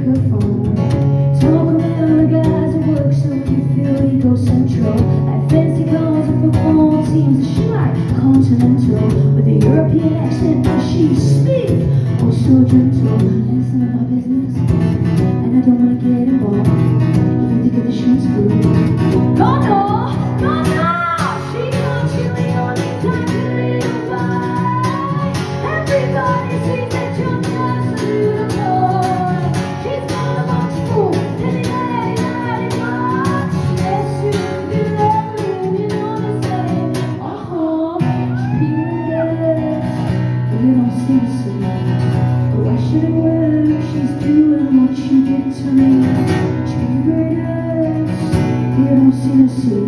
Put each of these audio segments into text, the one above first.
microphone. Talk around the guys at work so you feel ego-central. Like fancy cars and football teams that she like continental. With a European accent that she speaks, oh so gentle. And it's none of my business, and I don't wanna get involved. If you think of the shoes through, God no, God no. She got chili on me, time to little bite. Everybody sees that you're just a little boy. She's got a bunch of fool, and it ain't right much. Yes, you do love her, and you know the same. She's feeling good, but you don't seem to see. But why should it work? She's doing what you did to me. Treat her greatest, you don't seem to see.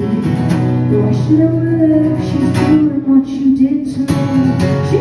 But why should it work? She's doing what you did to me. She